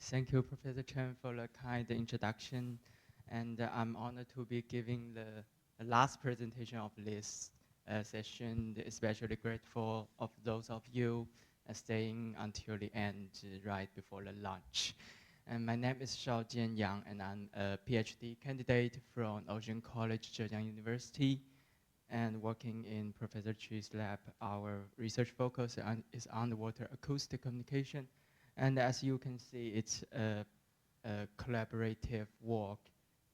Thank you, Professor Chen, for the kind introduction. And I'm honored to be giving the last presentation of this session, especially grateful of those of you staying until the end, right before the lunch. And my name is Shaojian, and I'm a PhD candidate from Ocean College, Zhejiang University, and working in Professor Chi's lab. Our research focus is underwater acoustic communication. And as you can see, it's a collaborative work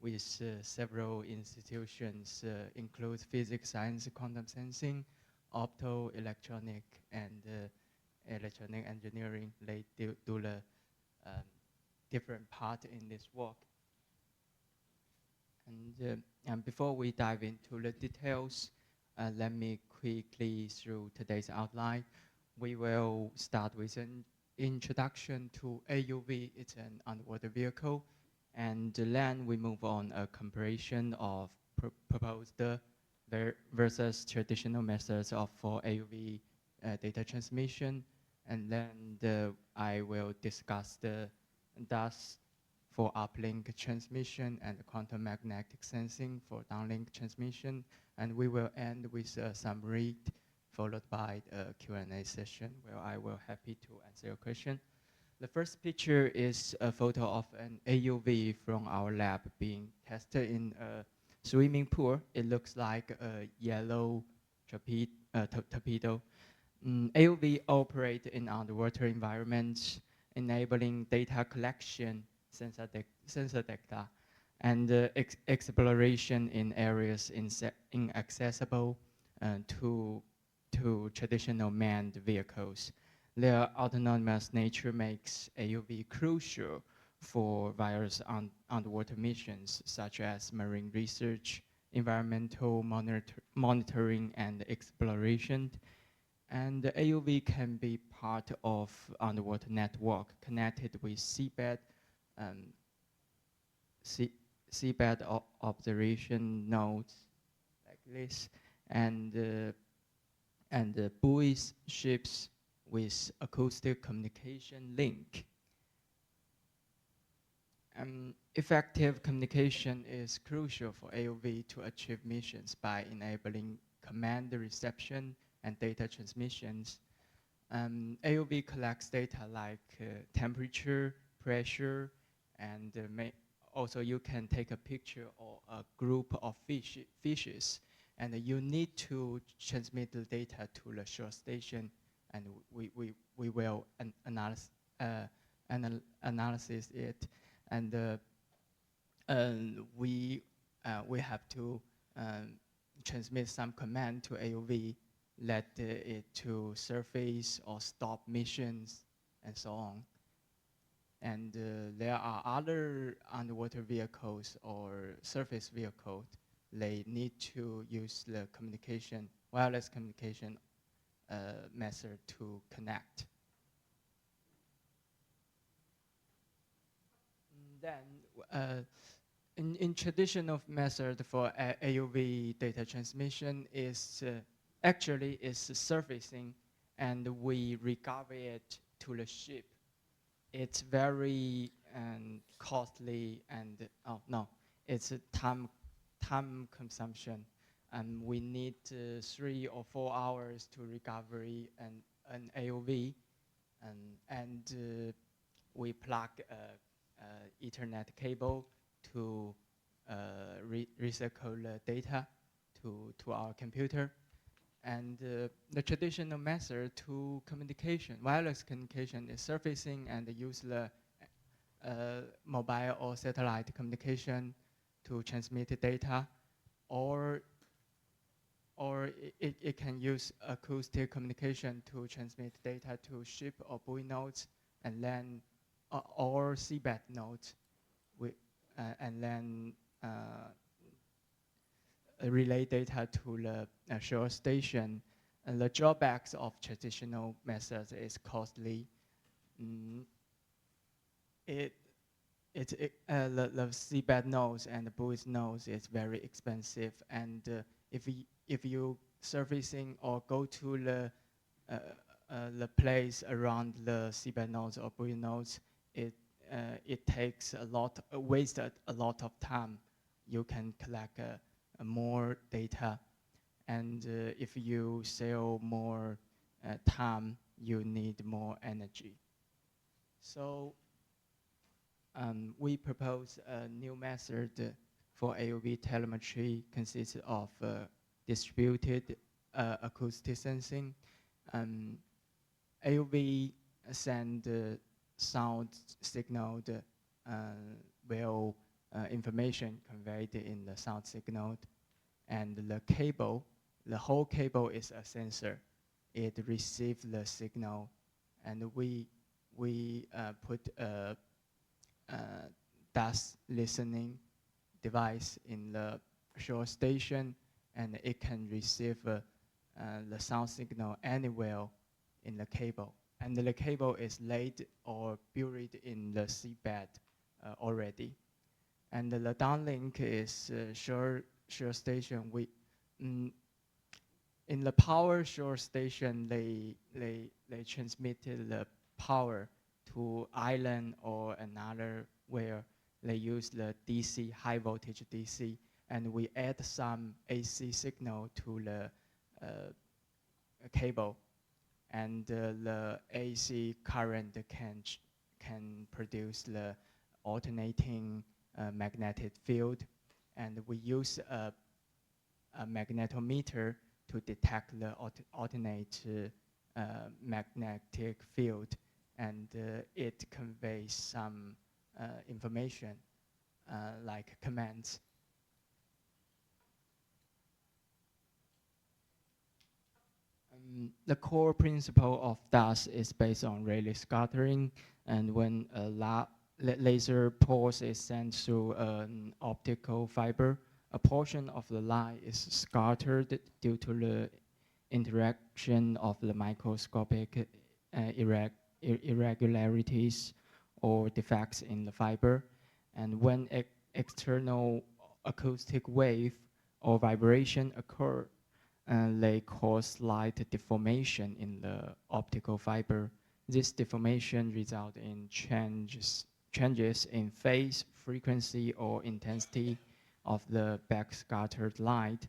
with several institutions, includes physics, science, quantum sensing, optoelectronic, and electronic engineering. They do the different part in this work. And before we dive into the details, let me quickly through today's outline. We will start with an introduction to AUV. It's an underwater vehicle. And then we move on a comparison of proposed versus traditional methods for AUV data transmission. And then I will discuss the thus for uplink transmission and quantum magnetic sensing for downlink transmission. And we will end with a summary followed by a Q&A session where I will happy to answer your question. The first picture is a photo of an AUV from our lab being tested in a swimming pool. It looks like a yellow torpedo. AUV operate in underwater environments, enabling data collection, sensor data, and exploration in areas inaccessible to traditional manned vehicles. Their autonomous nature makes AUV crucial for various underwater missions, such as marine research, environmental monitoring, and exploration. And the AUV can be part of underwater network connected with seabed observation nodes like this, and buoys ships with acoustic communication link. Effective communication is crucial for AUV to achieve missions by enabling command reception and data transmissions. AUV collects data like temperature, pressure, and also you can take a picture or a group of fishes, and you need to transmit the data to the shore station, and we will analyze it, and we have to transmit some command to AUV, let it to surface or stop missions, and so on. And there are other underwater vehicles or surface vehicles. They need to use the wireless communication method to connect. And then, in traditional method for AUV data transmission is actually surfacing, and we recover it to the ship. It's very costly, and it's a time consumption, and we need 3 or 4 hours to recover an AUV, and we plug Ethernet cable to recycle the data to our computer. And the traditional method to wireless communication, is surfacing and use the mobile or satellite communication to transmit data, or it can use acoustic communication to transmit data to ship or buoy nodes, and then or seabed nodes, and then relay data to the shore station. And the drawbacks of traditional methods is costly. The seabed nodes and the buoy nodes is very expensive, and if you surfacing or go to the place around the seabed nodes or buoy nodes, it takes wasted a lot of time. You can collect more data, and if you sell more time, you need more energy. So we propose a new method for AOV telemetry consists of distributed acoustic sensing. AOV send sound signal while information conveyed in the sound signal, and the whole cable is a sensor. It receives the signal, and we put a DAS listening device in the shore station, and it can receive the sound signal anywhere in the cable. And the cable is laid or buried in the seabed already. And the downlink is shore station. In the power shore station, they transmitted the power to island or another where they use the DC, high voltage DC, and we add some AC signal to the cable, and the AC current can produce the alternating magnetic field, and we use a magnetometer to detect the alternate magnetic field, and it conveys some information like commands. The core principle of DAS is based on Rayleigh scattering, and when a laser pulse is sent through an optical fiber, a portion of the line is scattered due to the interaction of the microscopic irregularities or defects in the fiber. And when external acoustic wave or vibration occur, they cause slight deformation in the optical fiber. This deformation results in changes in phase, frequency, or intensity of the backscattered light.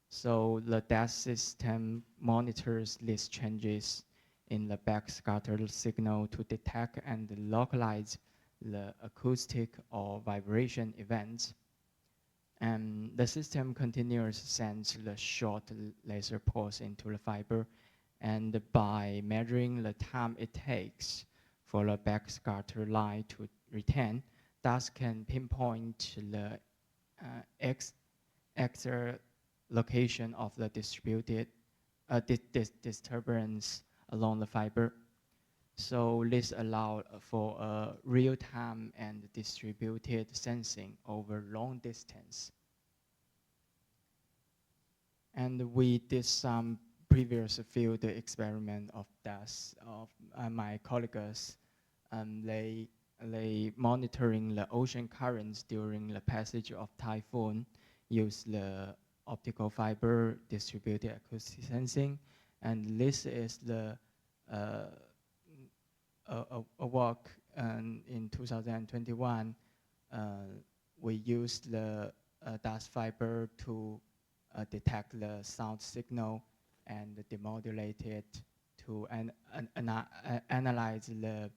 So the DAS system monitors these changes in the backscattered signal to detect and localize the acoustic or vibration events. And the system continuously sends the short laser pulse into the fiber, and by measuring the time it takes for the backscatter light to return, DAS can pinpoint the exact location of the distributed disturbance along the fiber. So this allows for a real-time and distributed sensing over long distance. And we did some previous field experiment of DAS of my colleagues. They monitoring the ocean currents during the passage of typhoon, use the optical fiber distributed acoustic sensing, and this is the a work in 2021. We used the DAS fiber to detect the sound signal and demodulate it to analyze the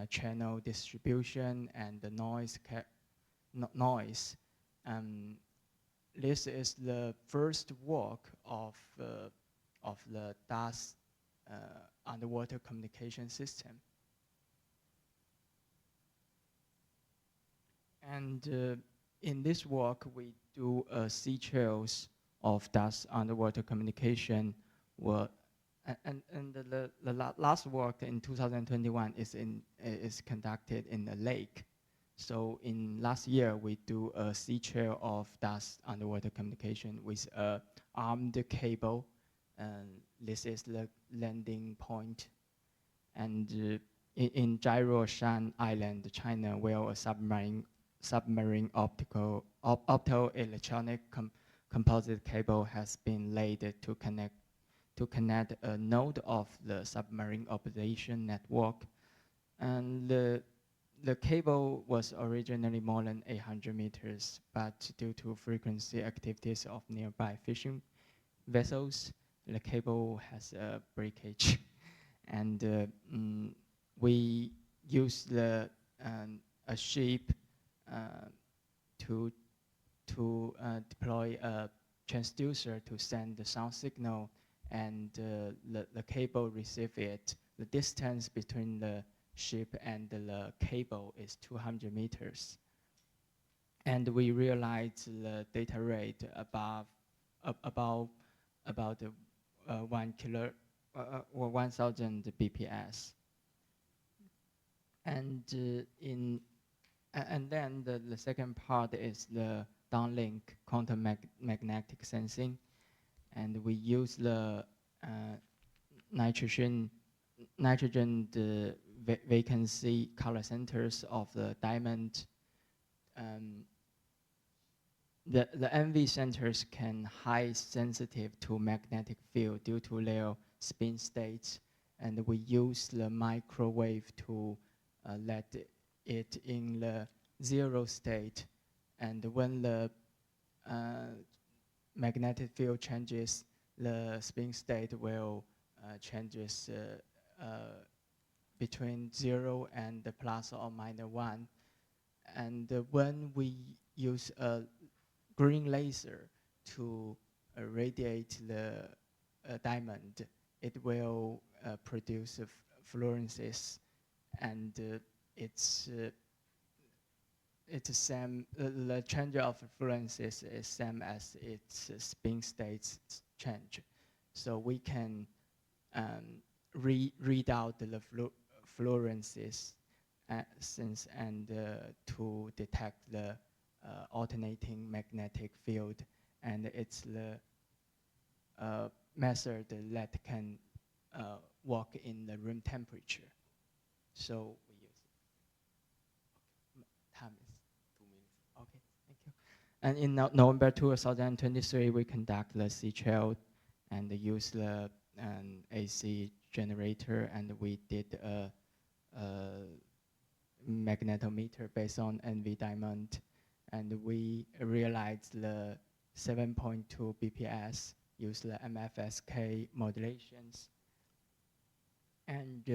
channel distribution and the noise. This is the first work of the DAS underwater communication system. And in this work, we do sea trials of DAS underwater communication. And the last work in 2021 is conducted in a lake. So in last year, we do a sea trail of DAS underwater communication with a armed cable. And this is the landing point. And in Jiaoshan Island, China, where a submarine optoelectronic composite cable has been laid to connect a node of the submarine observation network. And the cable was originally more than 800 meters, but due to frequency activities of nearby fishing vessels, the cable has a breakage. And we use a ship to deploy a transducer to send the sound signal, and the cable receive it. The distance between the ship and the cable is 200 meters. And we realized the data rate about 1 kilo or 1,000 bps. And and then the second part is the downlink quantum magnetic sensing, and we use the nitrogen vacancy color centers of the diamond. The NV centers can high sensitive to magnetic field due to their spin states, and we use the microwave to let it in the 0 state, and when the magnetic field changes, the spin state will changes between 0 and plus or minus 1. And when we use a green laser to radiate the diamond, it will produce fluorescence, and it's same. The change of fluorescence is same as its spin states change, so we can read out the fluorescence and to detect the alternating magnetic field, and it's the method that can work in the room temperature. So we use it. Time is 2 minutes. Okay, thank you. And in November 2023, we conduct the sea trial and use the AC generator, and we did a magnetometer based on NV diamond, and we realized the 7.2 BPS, use the MFSK modulations. And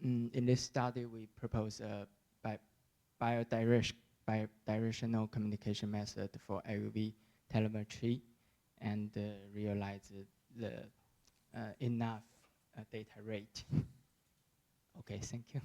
in this study, we propose a bidirectional communication method for AUV telemetry, and realize the enough data rate. Okay, thank you.